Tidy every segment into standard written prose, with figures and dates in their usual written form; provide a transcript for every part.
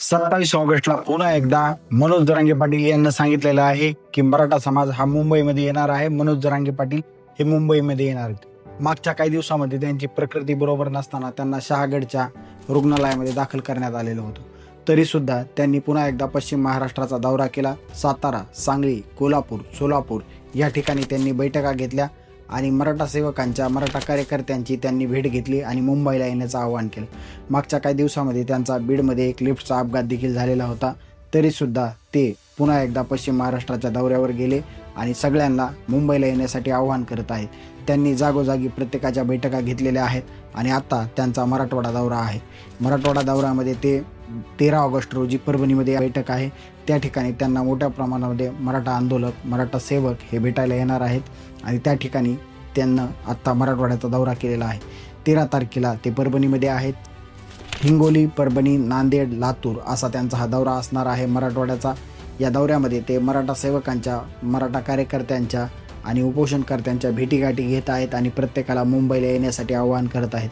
27 ऑगस्टला पुन्हा एकदा मनोज जरांगे पाटील यांना सांगितलेलं आहे की मराठा समाज हा मुंबईमध्ये येणार आहे. मनोज जरांगे पाटील हे मुंबईमध्ये येणार आहेत. मागच्या काही दिवसामध्ये त्यांची प्रकृती बरोबर नसताना त्यांना शहागडच्या रुग्णालयामध्ये दाखल करण्यात आलेलं होतं. तरी सुद्धा त्यांनी पुन्हा एकदा पश्चिम महाराष्ट्राचा दौरा केला. सातारा, सांगली, कोल्हापूर, सोलापूर या ठिकाणी त्यांनी बैठका घेतल्या आणि मराठा सेवकांच्या, मराठा कार्यकर्त्यांची त्यांनी भेट घेतली आणि मुंबईला येण्याचं आवाहन केलं. मागच्या काही दिवसामध्ये त्यांचा बीडमध्ये एक लिफ्टचा अपघात देखील झालेला होता. तरीसुद्धा ते पुन्हा एकदा पश्चिम महाराष्ट्राच्या दौऱ्यावर गेले आणि सगळ्यांना मुंबईला येण्यासाठी आवाहन करत आहेत. त्यांनी जागोजागी प्रत्येकाच्या बैठका घेतलेल्या आहेत आणि आता त्यांचा मराठवाडा दौरा आहे. मराठवाडा दौऱ्यामध्ये ते 13 ऑगस्ट रोजी परभणीमध्ये बैठक आहे. त्या ठिकाणी त्यांना मोठ्या प्रमाणामध्ये मराठा आंदोलक, मराठा सेवक हे भेटायला येणार आहेत आणि त्या ठिकाणी त्यांना आत्ता मराठवाड्याचा दौरा केलेला आहे. 13 तारखेला ते परभणीमध्ये आहेत. हिंगोली, परभणी, नांदेड, लातूर असा त्यांचा हा दौरा असणार आहे मराठवाड्याचा. या दौऱ्यामध्ये ते मराठा सेवकांच्या, मराठा कार्यकर्त्यांच्या आणि उपोषणकर्त्यांच्या भेटीगाठी घेत आहेत आणि प्रत्येकाला मुंबईला येण्यासाठी आवाहन करत आहेत.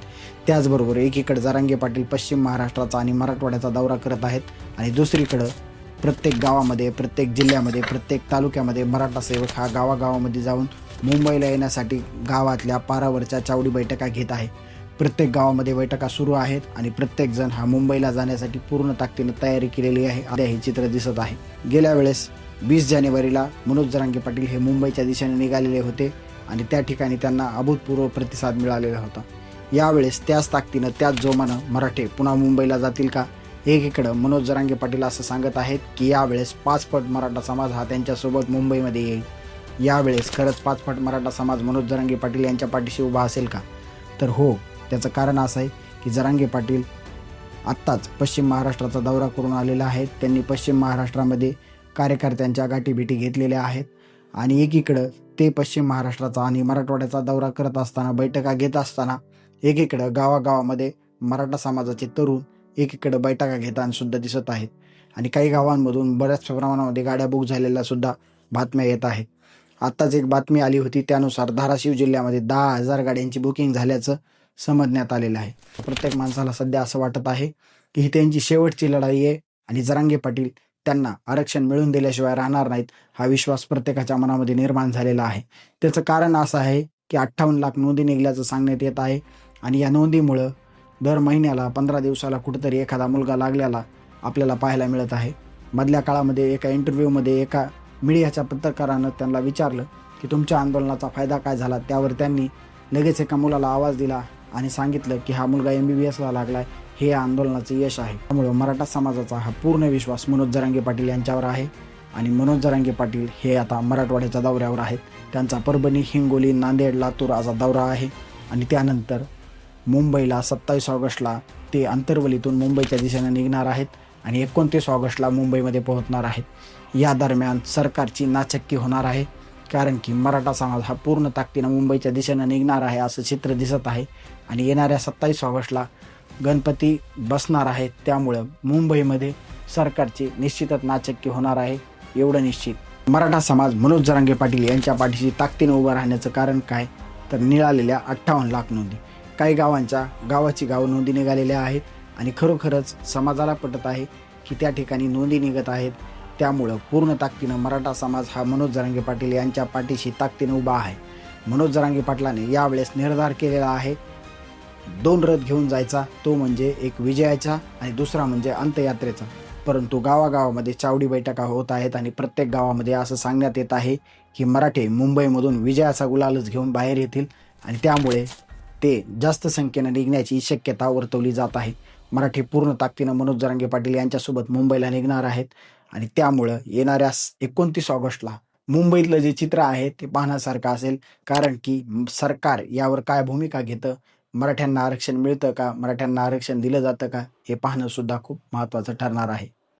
त्याचबरोबर एकीकडे जरांगे पाटील पश्चिम महाराष्ट्राचा आणि मराठवाड्याचा दौरा करत आहेत आणि दुसरीकडं प्रत्येक गावामध्ये, प्रत्येक जिल्ह्यामध्ये, प्रत्येक तालुक्यामध्ये मराठा सेवक हा गावागावामध्ये जाऊन मुंबईला येण्यासाठी गावातल्या पारावरच्या चावडी बैठका घेत आहे. प्रत्येक गावामध्ये बैठका सुरू आहेत आणि प्रत्येकजण हा मुंबईला जाण्यासाठी पूर्ण ताकदीने तयारी केलेली आहे. आता हे चित्र दिसत आहे. गेल्या वेळेस 20 जानेवारीला मनोज जरांगे पाटील हे मुंबईच्या दिशेने निघालेले होते आणि त्या ठिकाणी त्यांना अभूतपूर्व प्रतिसाद मिळालेला होता. यावेळेस त्याच ताकदीनं, त्याच जोमानं मराठे पुन्हा मुंबईला जातील का? एकीकडं मनोज जरांगे पाटील असं सांगत आहेत की यावेळेस 5 पट मराठा समाज हा त्यांच्यासोबत मुंबईमध्ये येईल. यावेळेस खरंच 5 पट मराठा समाज मनोज जरांगे पाटील यांच्या पाठीशी उभा असेल का? तर हो, त्याचं कारण असं आहे की जरांगे पाटील आत्ताच पश्चिम महाराष्ट्राचा दौरा करून आलेला आहेत. त्यांनी पश्चिम महाराष्ट्रामध्ये कार्यकर्त्यांच्या गाठीभेटी घेतलेल्या आहेत आणि एकीकडं ते पश्चिम महाराष्ट्राचा आणि मराठवाड्याचा दौरा करत असताना, बैठका घेत असताना एकीकडं गावागावामध्ये मराठा समाजाचे तरुण एकीकडं बैठका घेताना सुद्धा दिसत आहेत आणि काही गावांमधून बऱ्याच प्रमाणामध्ये गाड्या बुक झालेल्या सुद्धा बातम्या येत आहेत. आत्ताच एक बातमी आली होती, त्यानुसार धाराशिव जिल्ह्यामध्ये 10,000 गाड्यांची बुकिंग झाल्याचं समजण्यात आलेलं आहे. प्रत्येक माणसाला सध्या असं वाटत आहे की ही त्यांची शेवटची लढाई आहे आणि जरांगे पाटील त्यांना आरक्षण मिळवून दिल्याशिवाय राहणार नाहीत, हा विश्वास प्रत्येकाच्या मनामध्ये निर्माण झालेला आहे. त्याचं कारण असं आहे की 58 लाख नोंदी निघाल्याचं सांगण्यात येत आहे आणि या नोंदीमुळं दर महिन्याला 15 दिवसाला कुठेतरी एखादा मुलगा लागलेला आपल्याला पाहायला मिळत आहे. मधल्या काळामध्ये एका इंटरव्ह्यूमध्ये एका मीडियाच्या पत्रकारानं त्यांना विचारलं की तुमच्या आंदोलनाचा फायदा काय झाला. त्यावर त्यांनी लगेच एका मुलाला आवाज दिला आणि सांगितलं की हा मुलगा MBBSला लागलाय, हे या आंदोलनाचं यश आहे. त्यामुळे मराठा समाजाचा हा पूर्ण विश्वास मनोज जरांगे पाटील यांच्यावर आहे आणि मनोज जरांगे पाटील हे आता मराठवाड्याच्या दौऱ्यावर आहेत. त्यांचा परभणी, हिंगोली, नांदेड, लातूर असा दौरा आहे आणि त्यानंतर मुंबईला 27 ऑगस्टला ते अंतरवलीतून मुंबईच्या दिशेने निघणार आहेत आणि 29 ऑगस्टला मुंबईमध्ये पोहोचणार आहेत. या दरम्यान सरकारची नाचक्की होणार आहे, कारण की मराठा समाज हा पूर्ण ताकदीनं मुंबईच्या दिशेनं निघणार आहे असं चित्र दिसत आहे आणि येणाऱ्या 27 ऑगस्टला गणपती बसणार आहेत. त्यामुळं मुंबईमध्ये सरकारची निश्चितच नाचक्की होणार आहे, एवढं निश्चित. मराठा समाज मनोज जरांगे पाटील यांच्या पाठीशी ताकदीनं उभं राहण्याचं कारण काय? तर निघालेल्या 58 लाख नोंदी. काही गावाची नोंदी निघालेल्या आहेत आणि खरोखरच समाजाला पटत आहे की त्या ठिकाणी नोंदी निघत आहेत. त्यामुळं पूर्ण ताकदीनं मराठा समाज हा मनोज जरांगे पाटील यांच्या पाठीशी ताकदीनं उभा आहे. मनोज जरांगे पाटलाने यावेळेस निर्धार केलेला आहे 2 रथ घेऊन जायचा, तो म्हणजे एक विजयाचा आणि दुसरा म्हणजे अंत्ययात्रेचा. परंतु गावागावामध्ये चावडी बैठका होत आहेत आणि प्रत्येक गावामध्ये असं सांगण्यात येत आहे की मराठे मुंबईमधून विजयाचा गुलालच घेऊन बाहेर येतील आणि त्यामुळे ते जास्त संख्येनं निघण्याची शक्यता वर्तवली जात आहे. मराठी पूर्ण ताकदीनं मनोज जरांगे पाटील यांच्यासोबत मुंबईला निघणार आहेत आणि त्यामुळं येणाऱ्या 29 ऑगस्टला मुंबईतलं जे चित्र आहे ते पाहण्यासारखं असेल, कारण की सरकार यावर काय भूमिका घेतं, मराठ्यांना आरक्षण मिळतं का, मराठ्यांना आरक्षण दिलं जातं का, हे पाहणं सुद्धा खूप महत्त्वाचं ठरणार आहे.